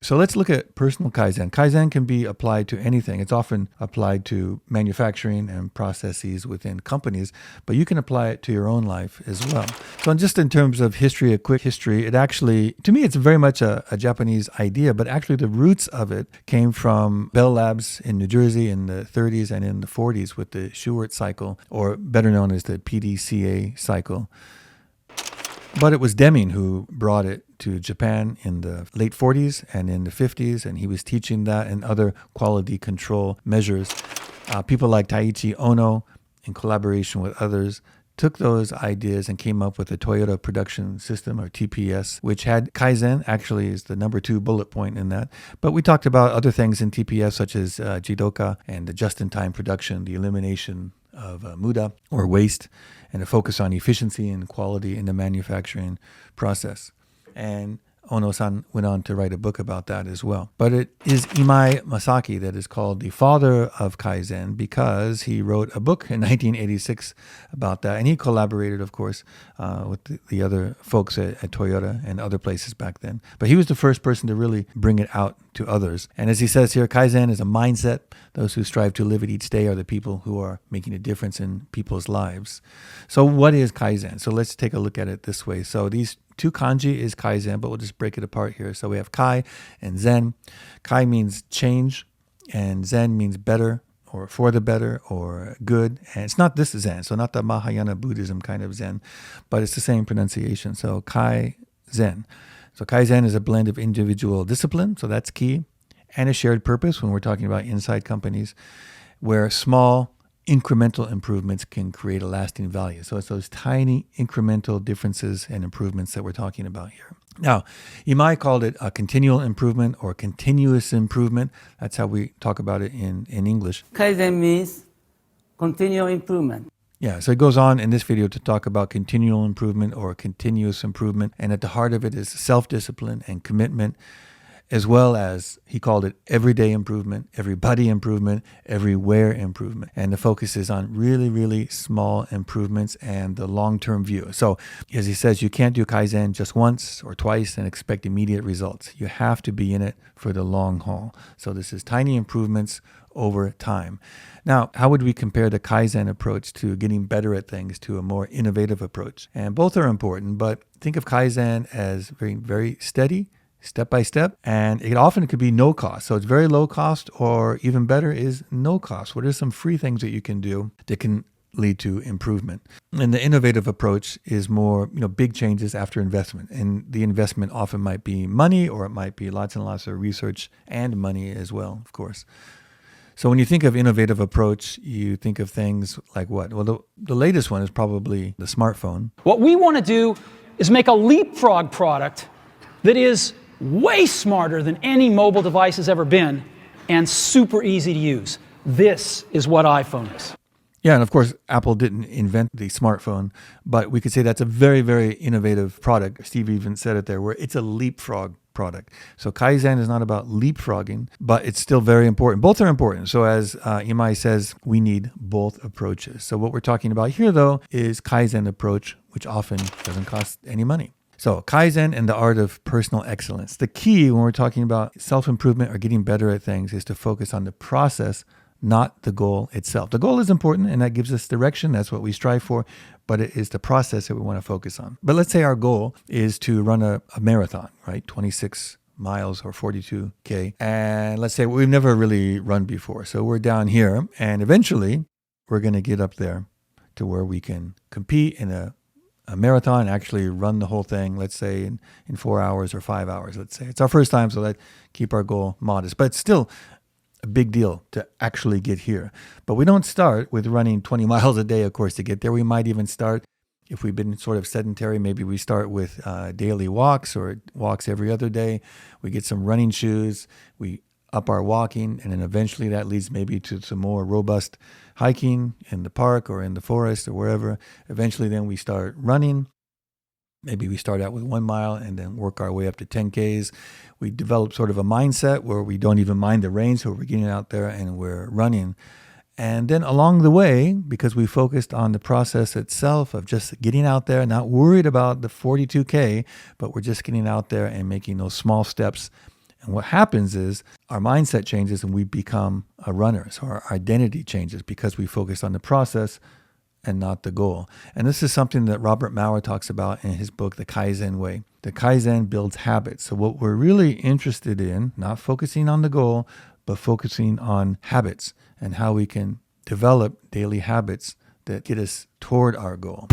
So let's look at personal Kaizen. Kaizen can be applied to anything. It's often applied to manufacturing and processes within companies, but you can apply it to your own life as well. So just in terms of history, a quick history, it actually, to me, it's very much a Japanese idea, but actually the roots of it came from Bell Labs in New Jersey in the 30s and in the 40s with the Shewhart cycle, or better known as the PDCA cycle. But it was Deming who brought it to Japan in the late 40s and in the 50s, and he was teaching that and other quality control measures. People like Taiichi Ono, in collaboration with others, took those ideas and came up with the Toyota Production System, or TPS, which had Kaizen, actually is the number 2 bullet point in that. But we talked about other things in TPS, such as Jidoka and the just-in-time production, the elimination of muda, or waste, and a focus on efficiency and quality in the manufacturing process. And Ono-san went on to write a book about that as well. But it is Imai Masaki that is called the father of Kaizen because he wrote a book in 1986 about that. And he collaborated, of course, with the other folks at Toyota and other places back then. But he was the first person to really bring it out to others. And as he says here, Kaizen is a mindset. Those who strive to live it each day are the people who are making a difference in people's lives. So what is Kaizen? So let's take a look at it this way. So these 2 kanji is Kaizen, but we'll just break it apart here. So we have Kai and Zen. Kai means change, and Zen means better, or for the better, or good. And it's not this Zen, so not the Mahayana Buddhism kind of Zen, but it's the same pronunciation. So Kaizen. So Kaizen is a blend of individual discipline, so that's key, and a shared purpose when we're talking about inside companies, where small incremental improvements can create a lasting value. So it's those tiny incremental differences and improvements that we're talking about here. Now, you might call it a continual improvement or continuous improvement. That's how we talk about it in English. Kaizen means continual improvement. Yeah, so it goes on in this video to talk about continual improvement or continuous improvement. And at the heart of it is self-discipline and commitment, as well as, he called it everyday improvement, everybody improvement, everywhere improvement. And the focus is on really, really small improvements and the long-term view. So as he says, you can't do Kaizen just once or twice and expect immediate results. You have to be in it for the long haul. So this is tiny improvements over time. Now, how would we compare the Kaizen approach to getting better at things to a more innovative approach? And both are important, but think of Kaizen as very, very steady, step by step, and it often could be no cost. So it's very low cost, or even better is no cost. What are some free things that you can do that can lead to improvement? And the innovative approach is more, big changes after investment. And the investment often might be money, or it might be lots and lots of research and money as well, of course. So when you think of innovative approach, you think of things like what? Well, the latest one is probably the smartphone. What we want to do is make a leapfrog product that is way smarter than any mobile device has ever been and super easy to use. This is what iPhone is. Yeah, and of course, Apple didn't invent the smartphone, but we could say that's a very, very innovative product. Steve even said it there, where it's a leapfrog product. So Kaizen is not about leapfrogging, but it's still very important. Both are important. So as Imai says, we need both approaches. So what we're talking about here, though, is Kaizen approach, which often doesn't cost any money. So Kaizen and the art of personal excellence. The key when we're talking about self-improvement or getting better at things is to focus on the process, not the goal itself. The goal is important and that gives us direction. That's what we strive for, but it is the process that we want to focus on. But let's say our goal is to run a marathon, right? 26 miles or 42K. And let's say we've never really run before. So we're down here and eventually we're going to get up there to where we can compete in a marathon, actually run the whole thing, let's say in 4 hours or 5 hours, let's say. It's our first time, so let's keep our goal modest. But it's still a big deal to actually get here. But we don't start with running 20 miles a day, of course, to get there. We might even start, if we've been sort of sedentary, maybe we start with daily walks or walks every other day. We get some running shoes, we up our walking, and then eventually that leads maybe to some more robust hiking in the park or in the forest or wherever. Eventually then we start running. Maybe we start out with 1 mile and then work our way up to 10Ks. We develop sort of a mindset where we don't even mind the rain, so we're getting out there and we're running. And then along the way, because we focused on the process itself of just getting out there, not worried about the 42K, but we're just getting out there and making those small steps And what happens is our mindset changes and we become a runner. So our identity changes because we focus on the process and not the goal. And this is something that Robert Maurer talks about in his book, The Kaizen Way. The Kaizen builds habits. So what we're really interested in, not focusing on the goal, but focusing on habits and how we can develop daily habits that get us toward our goal.